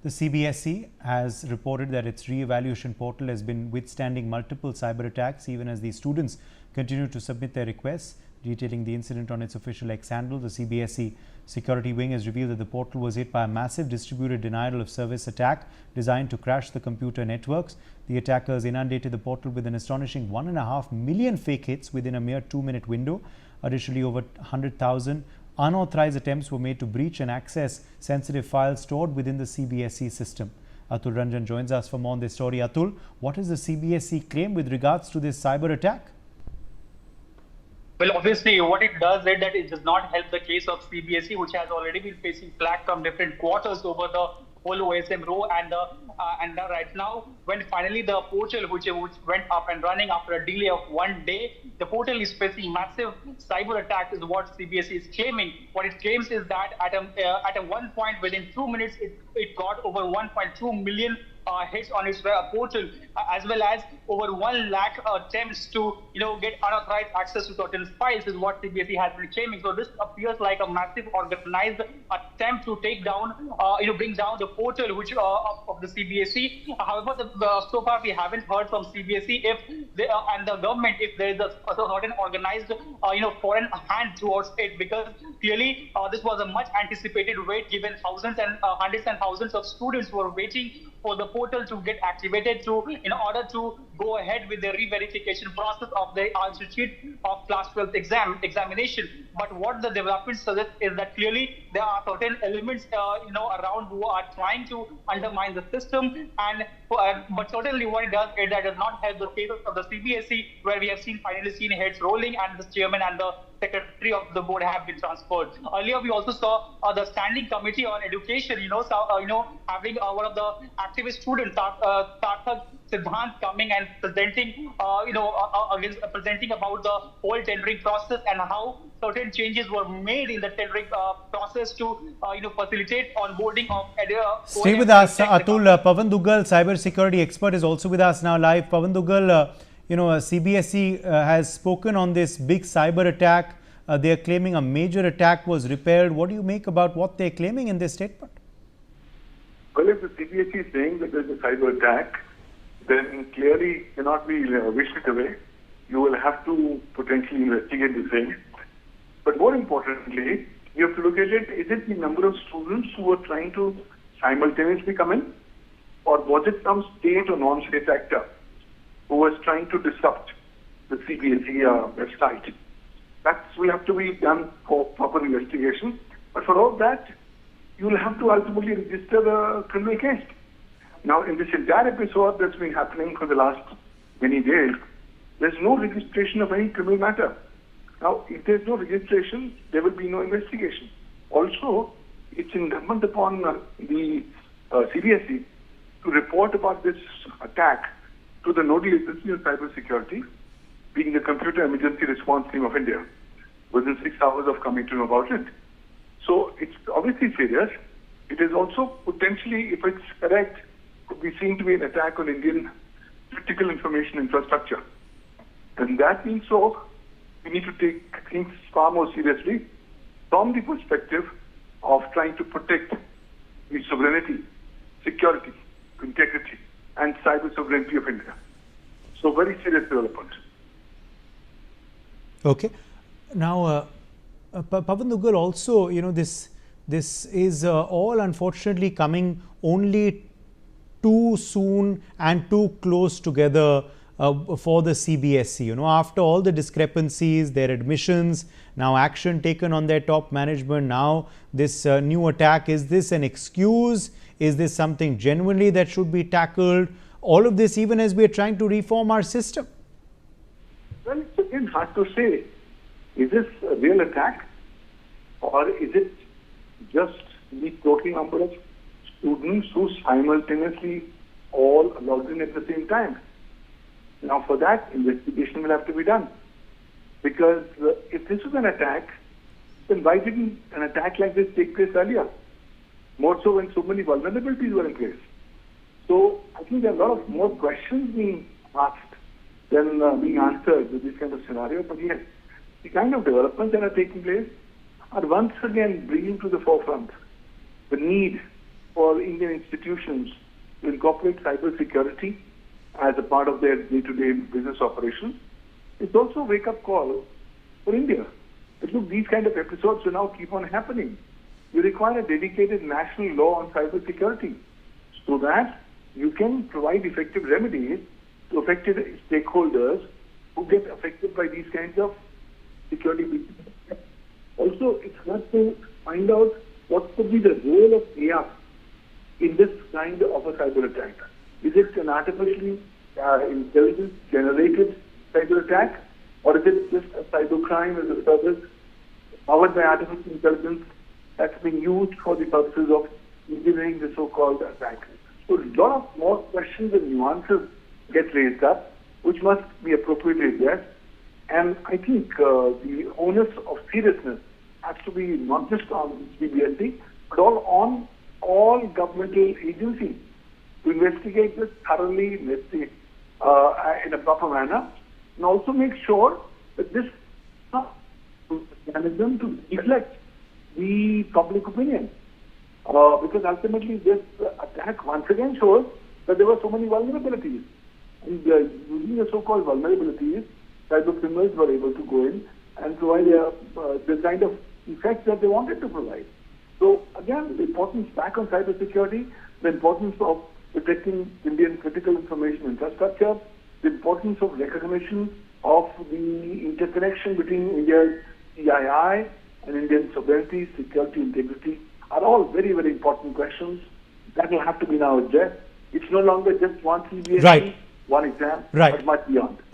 The CBSE has reported that its re-evaluation portal has been withstanding multiple cyber attacks even as the students continue to submit their requests. Detailing the incident on its official X handle, the CBSE security wing has revealed that the portal was hit by a massive distributed denial of service attack designed to crash the computer networks. The attackers inundated the portal with an astonishing 1.5 million fake hits within a mere 2-minute window. Additionally, over 100,000 unauthorized attempts were made to breach and access sensitive files stored within the CBSE system. Atul Ranjan joins us for more on this story. Atul, what is the CBSE claim with regards to this cyber attack? Well, obviously, what it does is that it does not help the case of CBSE, which has already been facing flack from different quarters over the whole OSM row, and right now, when finally the portal which went up and running after a delay of 1 day, the portal is facing massive cyber attack, is what CBSE is claiming. What it claims is that at a one point within 2 minutes, it got over 1.2 million hits on its portal, as well as over 1 lakh attempts to get unauthorized access to certain files, is what CBSE has been claiming. So this appears like a massive organized attempt to take down, bring down the portal which of the CBSE. However, so far we haven't heard from CBSE if they, and the government if there is a certain organized foreign hand towards it, because clearly this was a much anticipated wait, given thousands and hundreds and thousands of students were waiting for the portal to get activated in order to go ahead with the re-verification process of the answer sheet of class 12 examination. But what the development suggests is that clearly there are certain elements around who are trying to undermine the system, but certainly what it does is that does not help the case of the CBSE, where we have finally seen heads rolling and the chairman and the secretary of the board have been transferred. Earlier, we also saw the standing committee on education, having one of the activist students, Sarthak Siddhant, coming and presenting, presenting about the whole tendering process and how certain changes were made in the tendering process to, facilitate onboarding of. Stay with us, Atul. Pavan Duggal, cybersecurity expert, is also with us now live. Pavan Duggal, CBSE has spoken on this big cyber attack. They are claiming a major attack was repaired. What do you make about what they're claiming in this statement? Well, if the CBSE is saying that there's a cyber attack, then clearly cannot be wished away. You will have to potentially investigate the same. But more importantly, you have to look at it, is it the number of students who were trying to simultaneously come in? Or was it some state or non-state actor who was trying to disrupt the CBSE website? That will have to be done for proper investigation. But for all that, you will have to ultimately register a criminal case. Now, in this entire episode that's been happening for the last many days, there's no registration of any criminal matter. Now, if there's no registration, there will be no investigation. Also, it's incumbent upon the CBSE to report about this attack to the nodal agency on cybersecurity, being the Computer Emergency Response Team of India, within 6 hours of coming to know about it. So it's obviously serious. It is also potentially, if it's correct, could be seen to be an attack on Indian critical information infrastructure. And that being so, we need to take things far more seriously from the perspective of trying to protect the sovereignty, security, integrity, and cyber sovereignty of India. So very serious development. Okay. Now, Pavan Duggal, also, this is all unfortunately coming only too soon and too close together for the CBSE. After all the discrepancies, their admissions, now action taken on their top management, now this new attack. Is this an excuse? Is this something genuinely that should be tackled? All of this, even as we are trying to reform our system. Well, it's again hard to say. Is this a real attack? Or is it just the total number of students who simultaneously all logged in at the same time? Now, for that, investigation will have to be done. Because if this was an attack, then why didn't an attack like this take place earlier? More so when so many vulnerabilities were in place. So I think there are a lot of more questions being asked than being answered with this kind of scenario. But yes, the kind of developments that are taking place are once again bringing to the forefront the need for Indian institutions to incorporate cybersecurity as a part of their day-to-day business operations. It's also a wake-up call for India. But look, these kind of episodes will now keep on happening. You require a dedicated national law on cybersecurity so that you can provide effective remedies to affected stakeholders who get affected by these kinds of security breaches. Also, it's hard to find out what could be the role of AI in this kind of a cyber attack. Is it an artificially intelligence generated cyber attack, or is it just a cybercrime as a service powered by artificial intelligence that's being used for the purposes of engineering the so-called attack? So a lot of more questions and nuances get raised up, which must be appropriately addressed. And I think the onus of seriousness has to be not just on CBSE, but on all governmental agencies to investigate this thoroughly, in a proper manner, and also make sure that this mechanism to reflect the public opinion. Because ultimately this attack once again shows that there were so many vulnerabilities. And using the so-called vulnerabilities, cyber criminals were able to go in and provide the kind of effects that they wanted to provide. So again, the importance back on cybersecurity, the importance of protecting Indian critical information infrastructure, the importance of recognition of the interconnection between India's CII and Indian sovereignty, security, integrity are all very, very important questions that will have to be now addressed. It's no longer just one CBSE, Right. one exam, Right. but much beyond.